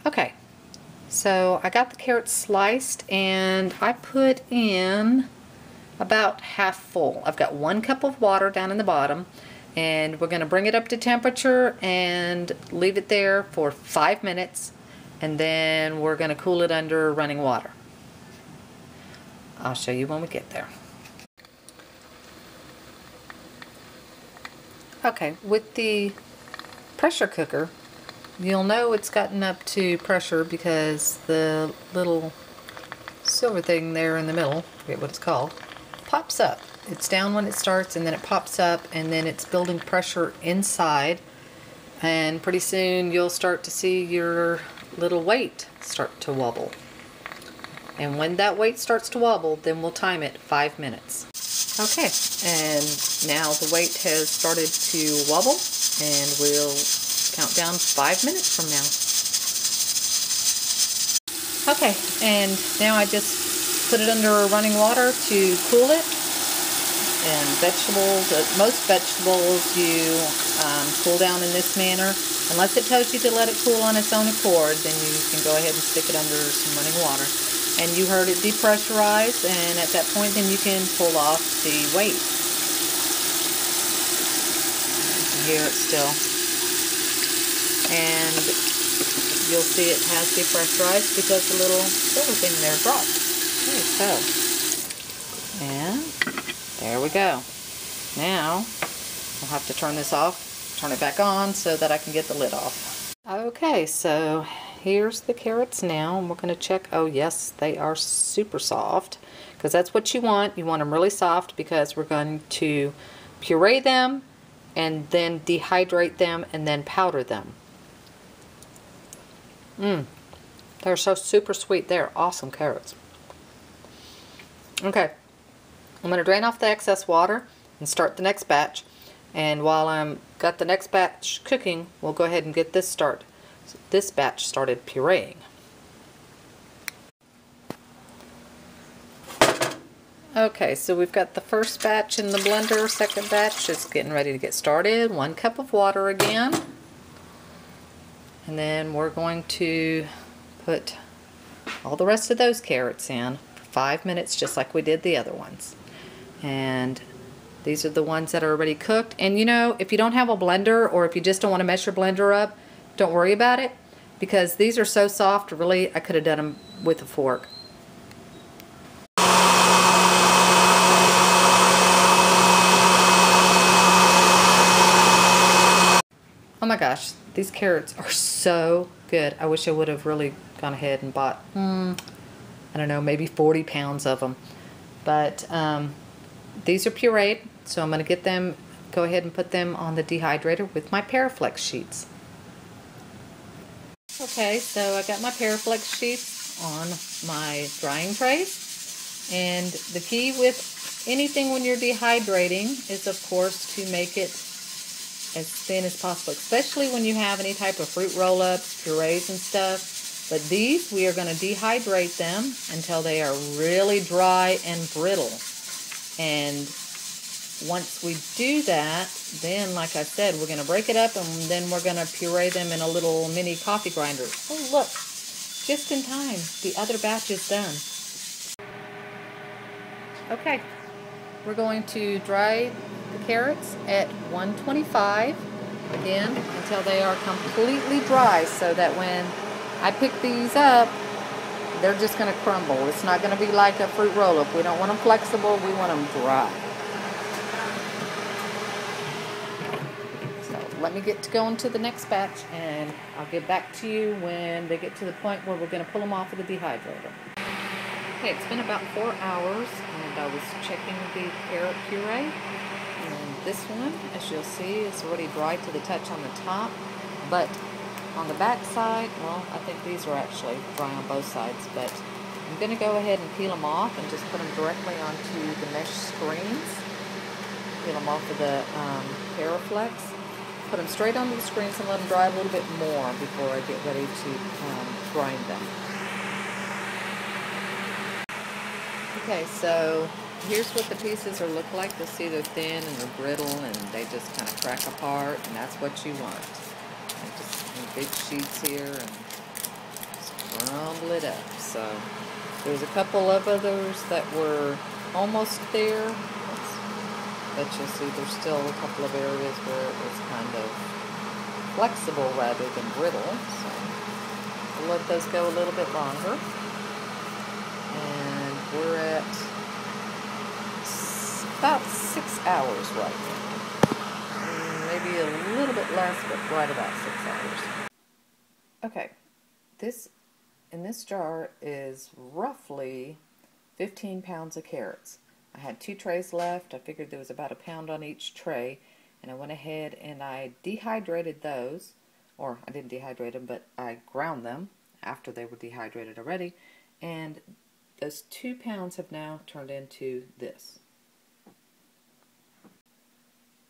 Okay, so I got the carrots sliced and I put in about half full. I've got 1 cup of water down in the bottom, and we're going to bring it up to temperature and leave it there for 5 minutes, and then we're going to cool it under running water. I'll show you when we get there. Okay, with the pressure cooker, you'll know it's gotten up to pressure because the little silver thing there in the middle, I forget what it's called, pops up. It's down when it starts, and then it pops up, and then it's building pressure inside, and pretty soon you'll start to see your little weight start to wobble. And when that weight starts to wobble, then we'll time it 5 minutes. Okay, and now the weight has started to wobble, and we'll count down 5 minutes from now. Okay, and now I just put it under running water to cool it. And vegetables, most vegetables you cool down in this manner. Unless it tells you to let it cool on its own accord, then you can go ahead and stick it under some running water. And you heard it depressurize, and at that point then you can pull off the weight. You can hear it still. And you'll see it has depressurized because the little silver thing there dropped. Okay, so, and there we go. Now, I'll have to turn this off, turn it back on so that I can get the lid off. Okay, so here's the carrots now, and we're going to check. Oh yes, they are super soft, because that's what you want. You want them really soft because we're going to puree them and then dehydrate them and then powder them. They're so super sweet. They're awesome carrots. Okay. I'm going to drain off the excess water and start the next batch. And while I'm got the next batch cooking, we'll go ahead and get this batch started pureeing. Okay, so we've got the first batch in the blender, second batch is getting ready to get started. 1 cup of water again. And then we're going to put all the rest of those carrots in for 5 minutes, just like we did the other ones. And these are the ones that are already cooked. And you know, if you don't have a blender, or if you just don't want to mess your blender up, don't worry about it, because these are so soft, really, I could have done them with a fork. Oh my gosh, these carrots are so good. I wish I would have really gone ahead and bought, I don't know, maybe 40 pounds of them. But these are pureed, so I'm going to go ahead and put them on the dehydrator with my Paraflex sheets. Okay, so I got my Paraflex sheets on my drying trays. And the key with anything when you're dehydrating is, of course, to make it as thin as possible, especially when you have any type of fruit roll-ups, purees and stuff. But these, we are going to dehydrate them until they are really dry and brittle. And once we do that, then, like I said, we're going to break it up, and then we're going to puree them in a little mini coffee grinder. Oh, look, just in time, the other batch is done. Okay, we're going to dry the carrots at 125 again until they are completely dry, so that when I pick these up, they're just going to crumble. It's not going to be like a fruit roll-up. We don't want them flexible, we want them dry. So let me get to going to the next batch, and I'll get back to you when they get to the point where we're going to pull them off of the dehydrator. Okay, it's been about 4 hours, and I was checking the carrot puree. And this one, as you'll see, is already dry to the touch on the top, but on the back side, well, I think these are actually dry on both sides, but I'm going to go ahead and peel them off and just put them directly onto the mesh screens. Peel them off of the Paraflex. Put them straight onto the screens and let them dry a little bit more before I get ready to grind them. Okay, so here's what the pieces are look like. You'll see they're thin and they're brittle and they just kind of crack apart, and that's what you want. And just in big sheets here, and crumble it up. So there's a couple of others that were almost there, but you'll see there's still a couple of areas where it was kind of flexible rather than brittle. So we'll let those go a little bit longer. And we're at about 6 hours right now. Maybe a little bit less, but right about 6 hours. Okay, in this jar is roughly 15 pounds of carrots. I had 2 trays left. I figured there was about a pound on each tray, and I went ahead and I dehydrated those, or I didn't dehydrate them, but I ground them after they were dehydrated already, and those 2 pounds have now turned into this.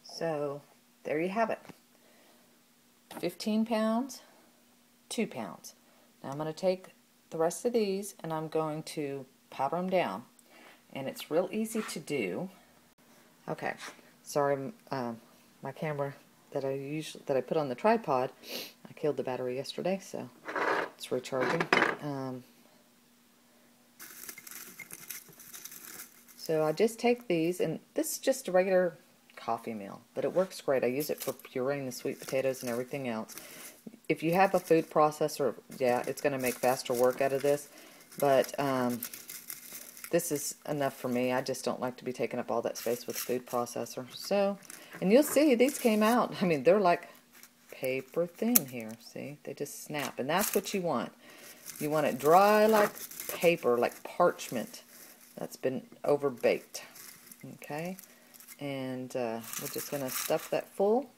So there you have it. 15 pounds, 2 pounds. Now I'm going to take the rest of these and I'm going to powder them down. And it's real easy to do. Okay, sorry, my camera that I put on the tripod, I killed the battery yesterday, so it's recharging. So I just take these, and this is just a regular coffee meal, but it works great. I use it for pureeing the sweet potatoes and everything else. If you have a food processor, yeah, it's going to make faster work out of this, but this is enough for me. I just don't like to be taking up all that space with a food processor. So, and you'll see these came out. I mean, they're like paper thin here. See, they just snap, and that's what you want. You want it dry like paper, like parchment that's been over baked. Okay, and we're just going to stuff that full,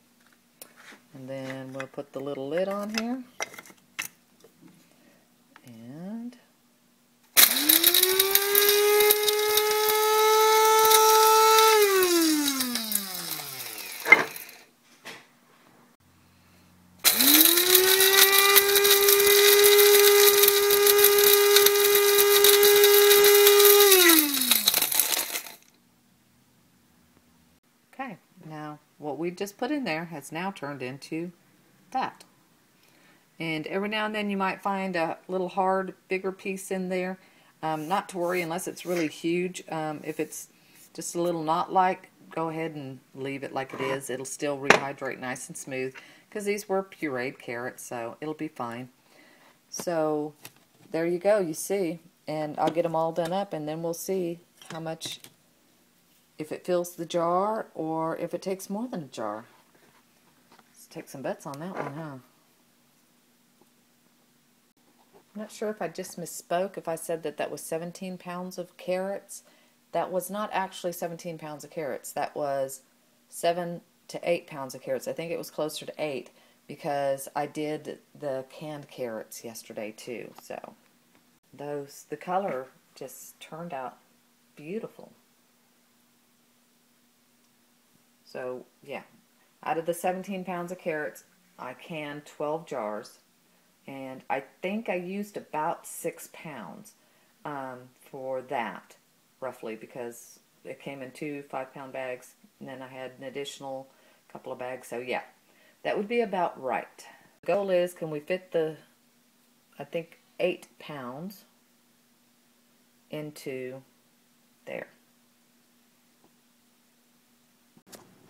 and then we'll put the little lid on here, and okay, now what we just put in there has now turned into that. And every now and then you might find a little hard, bigger piece in there. Not to worry unless it's really huge. If it's just a little knot-like, go ahead and leave it like it is. It'll still rehydrate nice and smooth because these were pureed carrots, so it'll be fine. So there you go, you see. And I'll get them all done up, and then we'll see how much, if it fills the jar or if it takes more than a jar. Let's take some bets on that one, huh? I'm not sure if I just misspoke if I said that that was 17 pounds of carrots. That was not actually 17 pounds of carrots. That was 7 to 8 pounds of carrots. I think it was closer to 8 because I did the canned carrots yesterday too. So the color just turned out beautiful. So yeah, out of the 17 pounds of carrots, I canned 12 jars. And I think I used about 6 pounds for that, roughly, because it came in 2 5-pound bags, and then I had an additional couple of bags. So yeah, that would be about right. The goal is, can we fit the, I think, 8 pounds into there.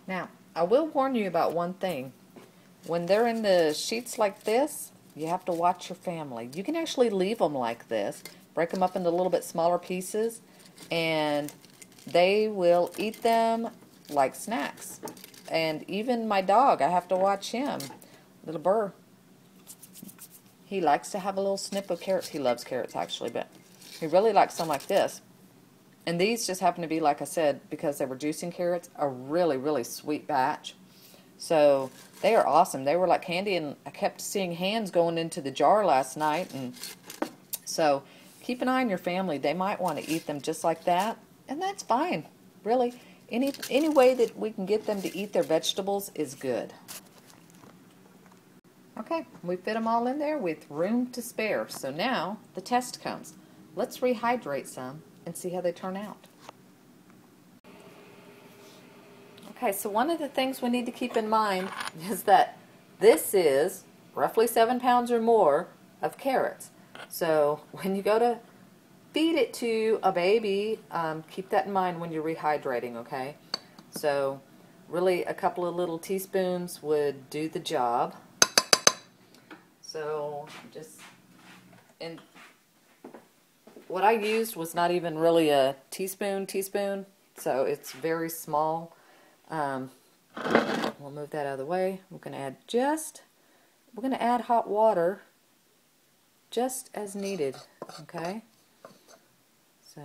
Now, I will warn you about one thing. When they're in the sheets like this, you have to watch your family. You can actually leave them like this, break them up into a little bit smaller pieces, and they will eat them like snacks. And even my dog, I have to watch him. Little Burr, he likes to have a little snip of carrots. He loves carrots actually, but he really likes some like this. And these just happen to be, like I said, because they were juicing carrots, a really, really sweet batch. So they are awesome. They were like candy, and I kept seeing hands going into the jar last night. And so keep an eye on your family. They might want to eat them just like that, and that's fine. Really, any way that we can get them to eat their vegetables is good. Okay, we fit them all in there with room to spare. So now the test comes. Let's rehydrate some and see how they turn out. Okay, so one of the things we need to keep in mind is that this is roughly 7 pounds or more of carrots. So when you go to feed it to a baby, keep that in mind when you're rehydrating, okay? So really a couple of little teaspoons would do the job. So just, and what I used was not even really a teaspoon, so it's very small. We'll move that out of the way. We're going to add hot water just as needed, okay? So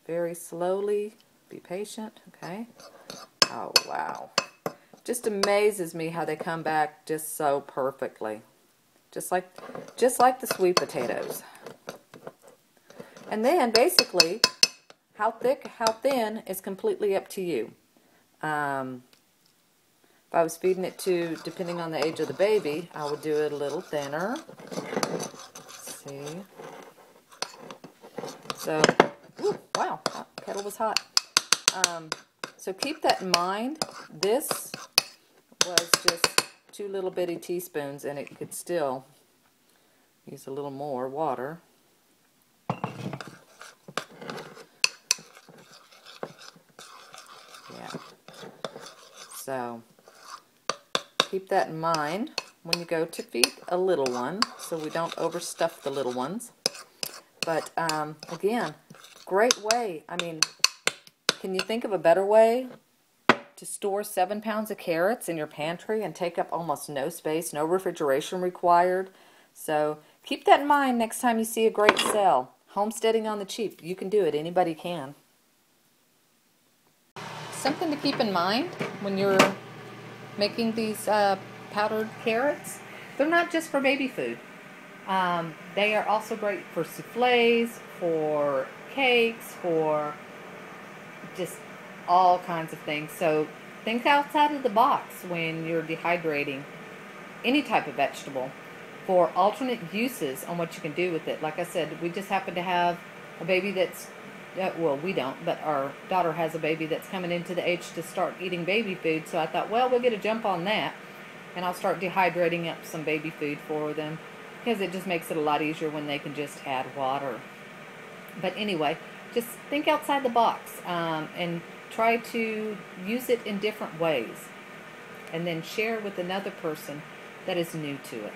very slowly, be patient, okay? Oh, wow. Just amazes me how they come back just so perfectly. Just like the sweet potatoes. And then basically, how thick, how thin is completely up to you. If I was feeding it to, depending on the age of the baby, I would do it a little thinner. Let's see. So, ooh, wow, that kettle was hot. So keep that in mind. This was just 2 little bitty teaspoons, and it could still use a little more water. Yeah. So keep that in mind when you go to feed a little one, so we don't overstuff the little ones. But again, great way. I mean, can you think of a better way to store 7 pounds of carrots in your pantry and take up almost no space, no refrigeration required? So keep that in mind next time you see a great sale. Homesteading on the cheap. You can do it. Anybody can. Something to keep in mind when you're making these powdered carrots, they're not just for baby food. They are also great for soufflés, for cakes, for just all kinds of things. So think outside of the box when you're dehydrating any type of vegetable for alternate uses on what you can do with it. Like I said, we just happen to have a baby that's, well, we don't, but our daughter has a baby that's coming into the age to start eating baby food. So I thought, well, we'll get a jump on that, and I'll start dehydrating up some baby food for them, because it just makes it a lot easier when they can just add water. But anyway, just think outside the box and try to use it in different ways, and then share with another person that is new to it.